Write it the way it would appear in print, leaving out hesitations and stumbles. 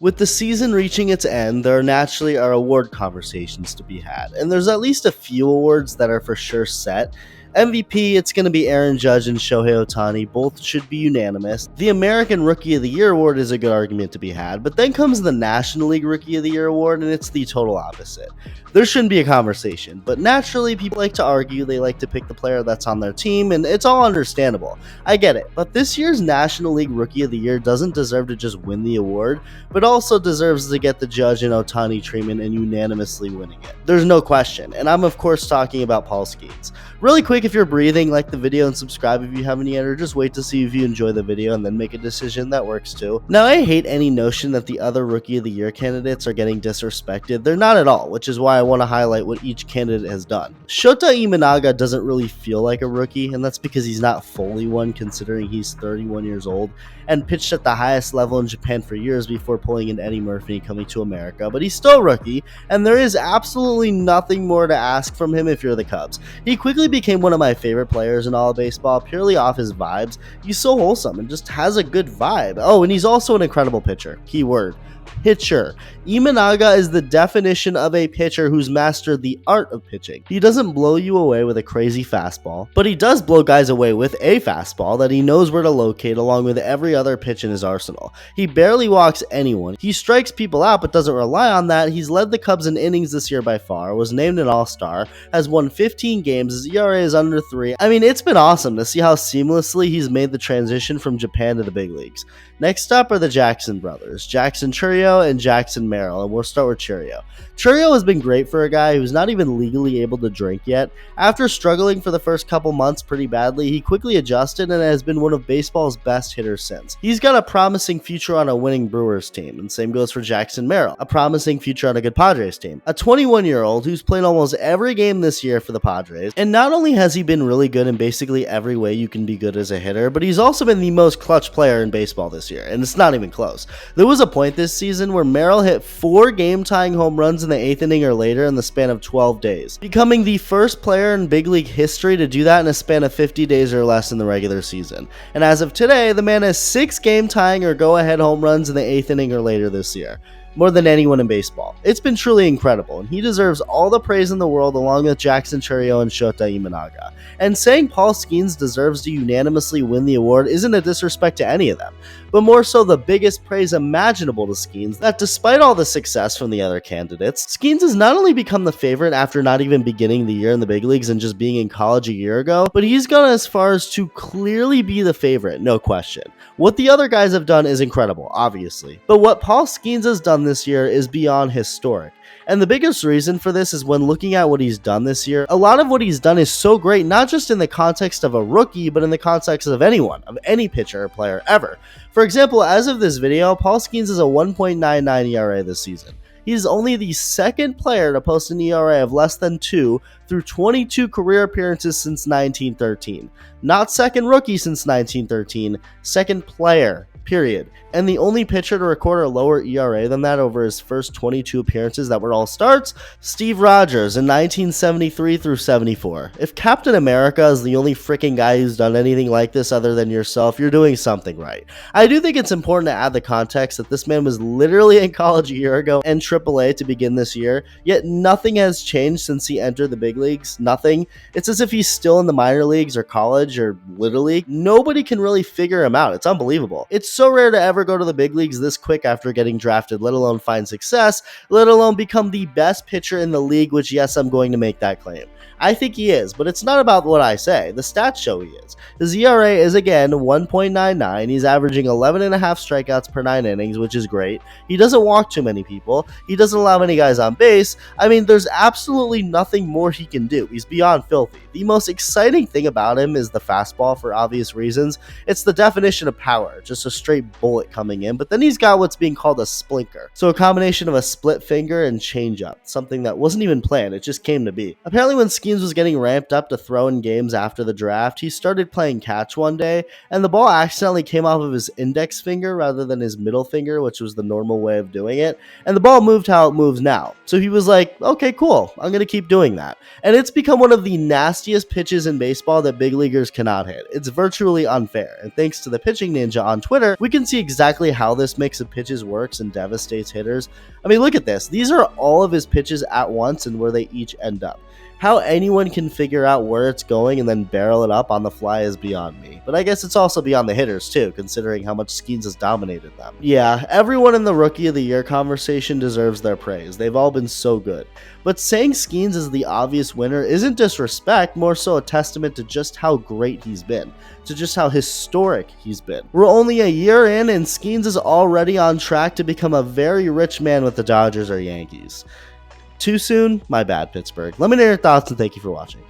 With the season reaching its end, there naturally are award conversations to be had, and there's at least a few awards that are for sure set. MVP, it's going to be Aaron Judge and Shohei Ohtani. Both should be unanimous. The American Rookie of the Year award is a good argument to be had, but then comes the National League Rookie of the Year award, and it's the total opposite. There shouldn't be a conversation, but naturally people like to argue, they like to pick the player that's on their team, and it's all understandable. I get it, but this year's National League Rookie of the Year doesn't deserve to just win the award, but also deserves to get the Judge and Ohtani treatment and unanimously winning it. There's no question, and I'm of course talking about Paul Skenes. Really quick, if you're breathing, like the video and subscribe if you haven't yet, or just wait to see if you enjoy the video and then make a decision. That works too. Now, I hate any notion that the other Rookie of the Year candidates are getting disrespected. They're not at all, which is why I want to highlight what each candidate has done. Shota Imanaga doesn't really feel like a rookie, and that's because he's not fully one considering he's 31 years old and pitched at the highest level in Japan for years before pulling in Eddie Murphy and coming to America, but he's still a rookie, and there is absolutely nothing more to ask from him if you're the Cubs. He quickly became one of my favorite players in all of baseball, purely off his vibes. He's so wholesome and just has a good vibe. Oh, and he's also an incredible pitcher. Keyword. Pitcher. Imanaga is the definition of a pitcher who's mastered the art of pitching. He doesn't blow you away with a crazy fastball, but he does blow guys away with a fastball that he knows where to locate along with every other pitch in his arsenal. He barely walks anyone. He strikes people out but doesn't rely on that. He's led the Cubs in innings this year by far, was named an All-Star, has won 15 games, his ERA is under 3. I mean, it's been awesome to see how seamlessly he's made the transition from Japan to the big leagues. Next up are the Jackson brothers, Jackson Chourio and Jackson Merrill, and we'll start with Chourio. Chourio has been great for a guy who's not even legally able to drink yet. After struggling for the first couple months pretty badly, he quickly adjusted and has been one of baseball's best hitters since. He's got a promising future on a winning Brewers team, and same goes for Jackson Merrill, a promising future on a good Padres team. A 21-year-old who's played almost every game this year for the Padres, and not only has he been really good in basically every way you can be good as a hitter, but he's also been the most clutch player in baseball this year, and it's not even close. There was a point this season where Merrill hit 4 game-tying home runs in the 8th inning or later in the span of 12 days, becoming the first player in big league history to do that in a span of 50 days or less in the regular season. And as of today, the man has 6 game-tying or go-ahead home runs in the 8th inning or later this year, more than anyone in baseball. It's been truly incredible, and he deserves all the praise in the world along with Jackson Chourio and Shota Imanaga. And saying Paul Skenes deserves to unanimously win the award isn't a disrespect to any of them, but more so the biggest praise imaginable to Skenes, that despite all the success from the other candidates, Skenes has not only become the favorite after not even beginning the year in the big leagues and just being in college a year ago, but he's gone as far as to clearly be the favorite, no question. What the other guys have done is incredible, obviously, but what Paul Skenes has done this year is beyond historic. And the biggest reason for this is when looking at what he's done this year, a lot of what he's done is so great, not just in the context of a rookie, but in the context of anyone, of any pitcher or player ever. For example, as of this video, Paul Skenes is a 1.99 ERA this season. He's only the second player to post an ERA of less than 2 through 22 career appearances since 1913. Not second rookie since 1913, second player, period. And the only pitcher to record a lower ERA than that over his first 22 appearances that were all starts, Steve Rogers in 1973 through 74. If Captain America is the only freaking guy who's done anything like this other than yourself, you're doing something right. I do think it's important to add the context that this man was literally in college a year ago and AAA to begin this year, yet nothing has changed since he entered the big leagues. Nothing. It's as if he's still in the minor leagues or college or Little League. Nobody can really figure him out. It's unbelievable. It's so rare to ever go to the big leagues this quick after getting drafted, let alone find success, let alone become the best pitcher in the league, which yes, I'm going to make that claim. I think he is, but it's not about what I say. The stats show he is. His ERA is again 1.99. He's averaging 11.5 strikeouts per 9 innings, which is great. He doesn't walk too many people. He doesn't allow many guys on base. I mean, there's absolutely nothing more he can do. He's beyond filthy. The most exciting thing about him is the fastball for obvious reasons. It's the definition of power, just a straight bullet coming in, but then he's got what's being called a splinker. So a combination of a split finger and changeup, something that wasn't even planned, it just came to be. Apparently when Skenes was getting ramped up to throw in games after the draft, he started playing catch one day, and the ball accidentally came off of his index finger rather than his middle finger, which was the normal way of doing it, and the ball moved how it moves now. So he was like, okay, cool, I'm going to keep doing that. And it's become one of the nastiest pitches in baseball that big leaguers cannot hit. It's virtually unfair, and thanks to the pitching ninja on Twitter, here, we can see exactly how this mix of pitches works and devastates hitters. I mean, look at this. These are all of his pitches at once and where they each end up. How anyone can figure out where it's going and then barrel it up on the fly is beyond me. But I guess it's also beyond the hitters too, considering how much Skenes has dominated them. Yeah, everyone in the Rookie of the Year conversation deserves their praise. They've all been so good. But saying Skenes is the obvious winner isn't disrespect, more so a testament to just how great he's been, to just how historic he's been. We're only a year in and Skenes is already on track to become a very rich man with the Dodgers or Yankees. Too soon? My bad, Pittsburgh. Let me know your thoughts and thank you for watching.